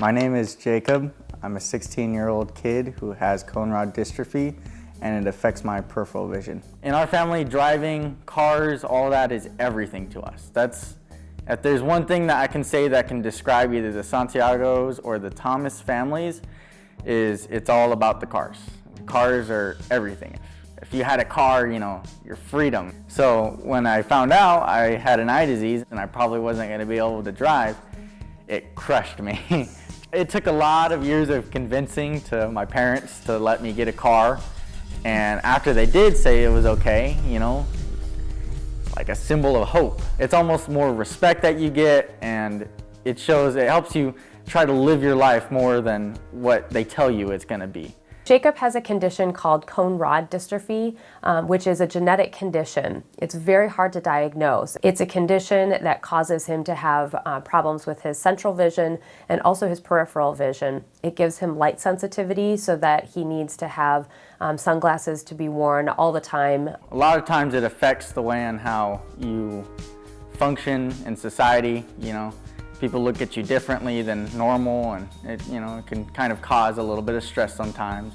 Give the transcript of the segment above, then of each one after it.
My name is Jacob. I'm a 16-year-old kid who has cone rod dystrophy, and it affects my peripheral vision. In our family, driving, cars, all that is everything to us. If there's one thing that I can say that can describe either the Santiagos or the Thomas families, is it's all about the cars. Cars are everything. If you had a car, your freedom. So when I found out I had an eye disease and I probably wasn't going to be able to drive, it crushed me. It took a lot of years of convincing to my parents to let me get a car. And after they did say it was okay, like a symbol of hope. It's almost more respect that you get, and it helps you try to live your life more than what they tell you it's going to be. Jacob has a condition called cone rod dystrophy, which is a genetic condition. It's very hard to diagnose. It's a condition that causes him to have problems with his central vision and also his peripheral vision. It gives him light sensitivity so that he needs to have sunglasses to be worn all the time. A lot of times it affects the way and how you function in society. People look at you differently than normal, and it can kind of cause a little bit of stress sometimes.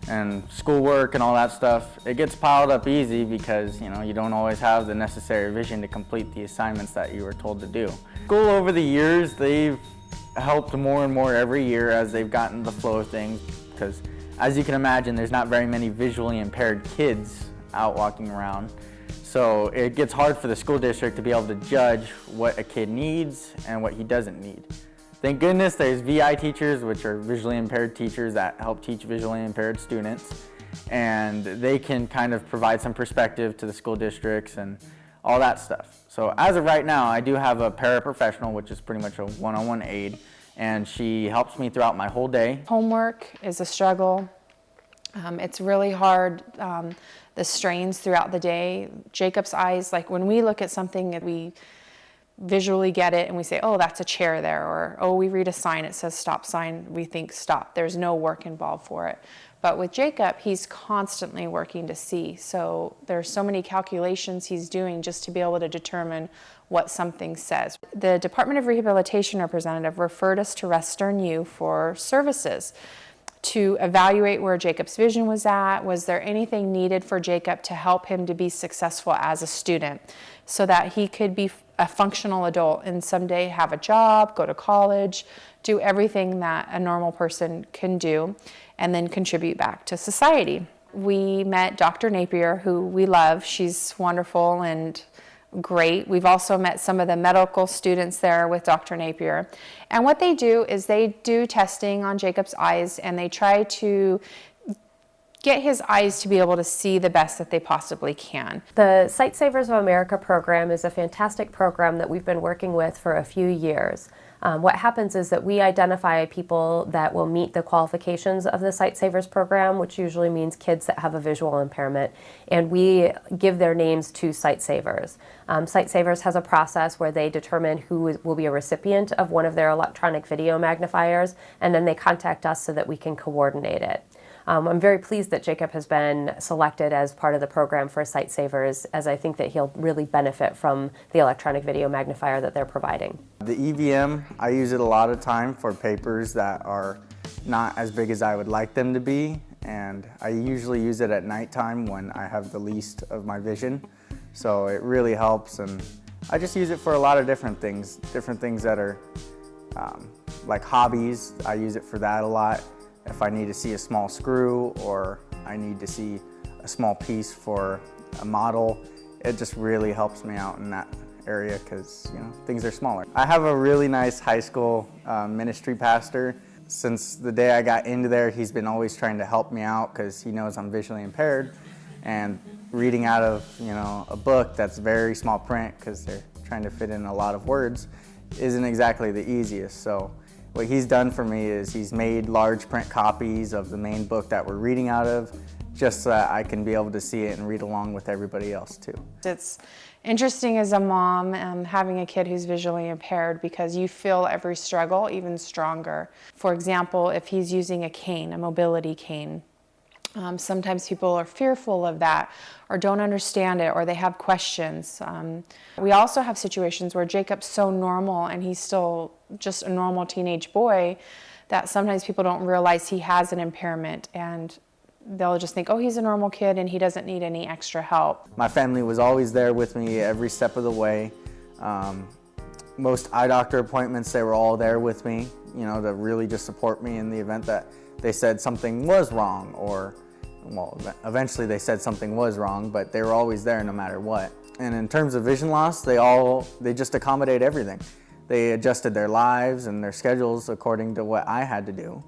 And schoolwork and all that stuff, it gets piled up easy because you don't always have the necessary vision to complete the assignments that you were told to do. School over the years, they've helped more and more every year as they've gotten the flow of things, because as you can imagine, there's not very many visually impaired kids out walking around. So it gets hard for the school district to be able to judge what a kid needs and what he doesn't need. Thank goodness there's VI teachers, which are visually impaired teachers that help teach visually impaired students. And they can kind of provide some perspective to the school districts and all that stuff. So as of right now, I do have a paraprofessional, which is pretty much a one-on-one aide, and she helps me throughout my whole day. Homework is a struggle. It's really hard. The strains throughout the day. Jacob's eyes, like when we look at something, we visually get it and we say, oh, that's a chair there, or oh, we read a sign, it says stop sign, we think stop. There's no work involved for it. But with Jacob, he's constantly working to see. So there's so many calculations he's doing just to be able to determine what something says. The Department of Rehabilitation representative referred us to WesternU for services to evaluate where Jacob's vision was at. Was there anything needed for Jacob to help him to be successful as a student so that he could be a functional adult and someday have a job, go to college, do everything that a normal person can do, and then contribute back to society. We met Dr. Napier, who we love. She's wonderful and great. We've also met some of the medical students there with Dr. Napier. And what they do is they do testing on Jacob's eyes, and they try to get his eyes to be able to see the best that they possibly can. The Sight Savers of America program is a fantastic program that we've been working with for a few years. What happens is that we identify people that will meet the qualifications of the Sight Savers program, which usually means kids that have a visual impairment, and we give their names to Sight Savers. Sight Savers has a process where they determine who will be a recipient of one of their electronic video magnifiers, and then they contact us so that we can coordinate it. I'm very pleased that Jacob has been selected as part of the program for Sight Savers, as I think that he'll really benefit from the electronic video magnifier that they're providing. The EVM, I use it a lot of time for papers that are not as big as I would like them to be, and I usually use it at nighttime when I have the least of my vision. So it really helps, and I just use it for a lot of different things that are like hobbies. I use it for that a lot. If I need to see a small screw or I need to see a small piece for a model, it just really helps me out in that area because things are smaller. I have a really nice high school ministry pastor. Since the day I got into there, he's been always trying to help me out because he knows I'm visually impaired, and reading out of a book that's very small print because they're trying to fit in a lot of words isn't exactly the easiest. So what he's done for me is he's made large print copies of the main book that we're reading out of, just so that I can be able to see it and read along with everybody else too. It's interesting as a mom having a kid who's visually impaired because you feel every struggle even stronger. For example, if he's using a cane, a mobility cane, Sometimes people are fearful of that or don't understand it or they have questions. We also have situations where Jacob's so normal and he's still just a normal teenage boy that sometimes people don't realize he has an impairment, and they'll just think, oh, he's a normal kid and he doesn't need any extra help. My family was always there with me every step of the way. Most eye doctor appointments, they were all there with me, you know, to really just support me in the event that they said something was wrong, or, well, eventually they said something was wrong, but they were always there no matter what. And in terms of vision loss, they just accommodate everything. They adjusted their lives and their schedules according to what I had to do.